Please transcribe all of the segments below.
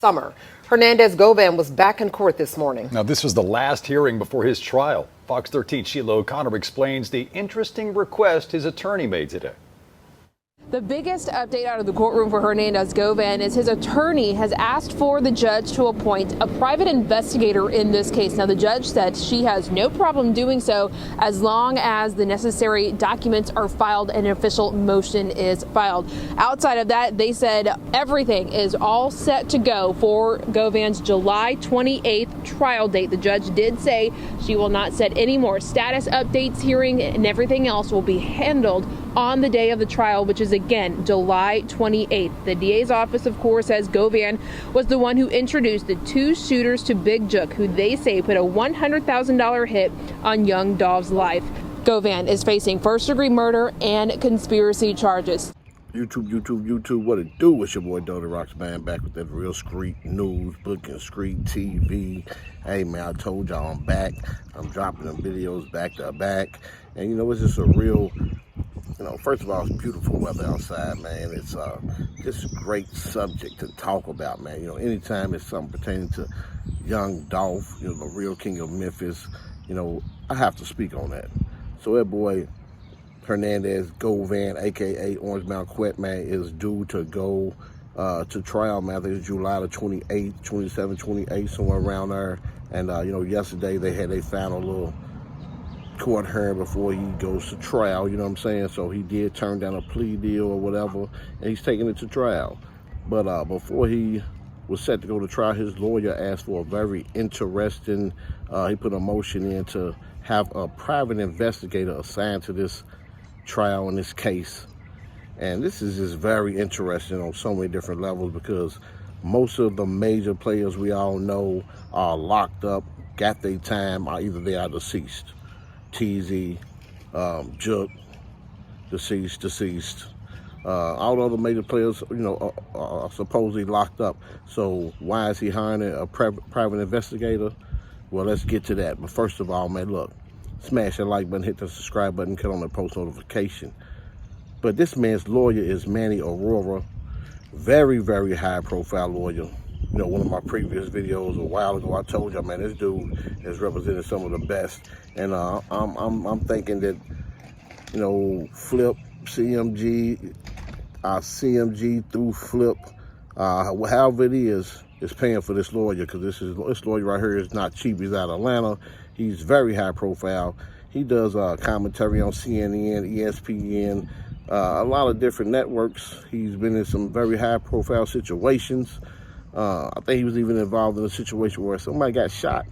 Summer. Hernandez-Govan was back in court this morning. Now, this was the last hearing before his trial. Fox 13's Sheila O'Connor explains the interesting request his attorney made today. The biggest update out of the courtroom for Hernandez-Govan is his attorney has asked for the judge to appoint a private investigator in this case. Now, the judge said she has no problem doing so as long as the necessary documents are filed and an official motion is filed. Outside of that, they said everything is all set to go for Govan's July 28th trial date. The judge did say she will not set any more status updates, hearing, and everything else will be handled on the day of the trial, which is again July 28th. The DA's office, of course, says Govan was the one who introduced the two shooters to Big Jook, who they say put a $100,000 hit on Young Dolph's life. Govan is facing first-degree murder and conspiracy charges. YouTube, what it do? It's your boy Doty Rocks, man, back with that real street news, booking street TV. Hey, man, I told y'all I'm back. I'm dropping them videos back to back. And, you know, it's just a real, first of all, it's beautiful weather outside, man. It's just a great subject to talk about, man. Anytime it's something pertaining to Young Dolph, the real king of Memphis, I have to speak on that. So that boy Hernandez-Govan, a.k.a. Orange Mount Quet, man, is due to go to trial, man. I think it's July the 28th, 27th, 28th, somewhere around there. And, yesterday they had a final little court hearing before he goes to trial, you know what I'm saying? So he did turn down a plea deal or whatever, and he's taking it to trial. But before he was set to go to trial, his lawyer asked for a very interesting, he put a motion in to have a private investigator assigned to this trial in this case. And this is just very interesting on so many different levels, because most of the major players we all know are locked up, got their time, or either they are deceased. TZ, Jook, deceased. All the other major players, are supposedly locked up. So why is he hiring a private investigator? Well, let's get to that. But first of all, man, look, smash that like button, hit the subscribe button, click on the post notification. But this man's lawyer is Manny Aurora, very, very high profile lawyer. One of my previous videos a while ago, I told y'all, man, this dude has represented some of the best. And I'm thinking that, Flip, CMG through Flip, however it is paying for this lawyer, because this lawyer right here is not cheap. He's out of Atlanta. He's very high profile. He does commentary on CNN, ESPN, a lot of different networks. He's been in some very high profile situations. I think he was even involved in a situation where somebody got shot,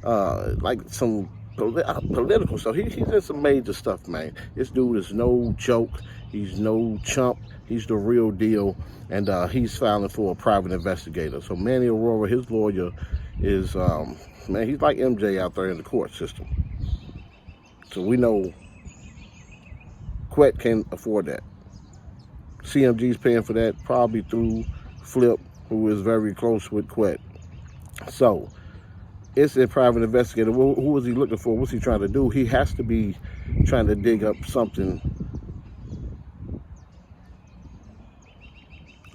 like some political stuff. He's in some major stuff, man. This dude is no joke. He's no chump. He's the real deal, and he's filing for a private investigator. So Manny Aurora, his lawyer, is, man, he's like MJ out there in the court system. So we know Quet can afford that. CMG's paying for that, probably through Flip, who is very close with Quet. So it's a private investigator. Who is he looking for? What's he trying to do? He has to be trying to dig up something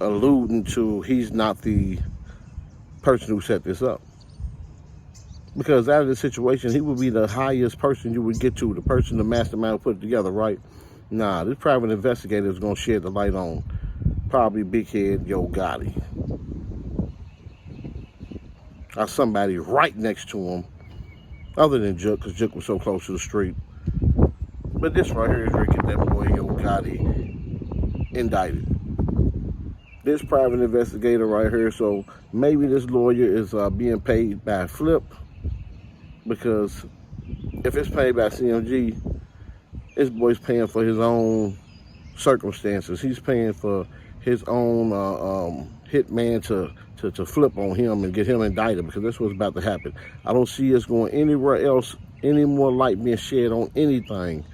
alluding to he's not the person who set this up. Because out of the situation, he would be the highest person you would get to, the person, the mastermind who put it together, right? Nah, this private investigator is going to shed the light on probably big head Yo Gotti, or somebody right next to him, other than Jook, because Jook was so close to the street. But this right here is where you get that boy Yo Gotti indicted. This private investigator right here, so maybe this lawyer is being paid by Flip, because if it's paid by CMG, this boy's paying for his own circumstances. He's paying for his own hitman to flip on him and get him indicted, because that's what's about to happen. I don't see us going anywhere else, any more light being shed on anything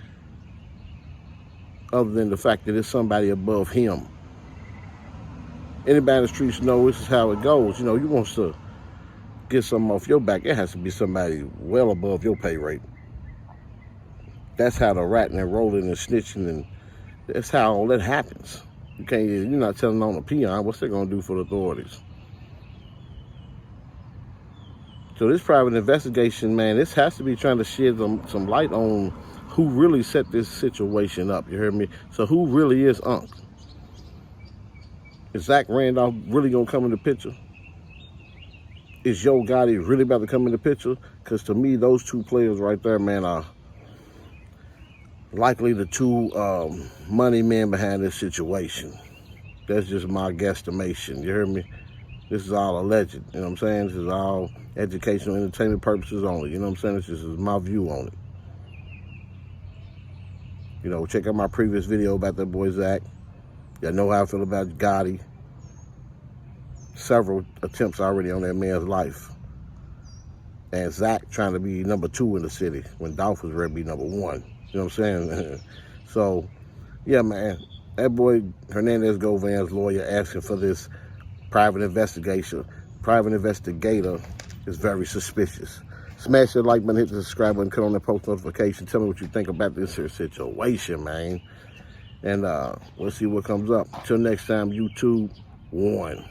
other than the fact that it's somebody above him. Anybody in the streets know this is how it goes. You want to get something off your back, it has to be somebody well above your pay rate. That's how the ratting and rolling and snitching, and that's how all that happens. You're not telling on a peon. What's they gonna do for the authorities? So this private investigation, man, this has to be trying to shed some light on who really set this situation up. You heard me? So who really is Unc? Is Zach Randolph really gonna come in the picture? Is Yo Gotti really about to come in the picture? Because to me, those two players right there, man, are likely the two money men behind this situation. That's just my guesstimation. You heard me? This is all alleged. You know what I'm saying? This is all educational, entertainment purposes only. You know what I'm saying? This is my view on it. You know, check out my previous video about that boy Zach. Y'all know how I feel about Gotti. Several attempts already on that man's life. And Zach trying to be number 2 in the city when Dolph was ready to be number 1. You know what I'm saying? So, yeah, man. That boy Hernandez Govan's lawyer asking for this private investigator is very suspicious. Smash that like button, hit the subscribe button, click on the post notification. Tell me what you think about this here situation, man. And we'll see what comes up. Till next time, YouTube, 1.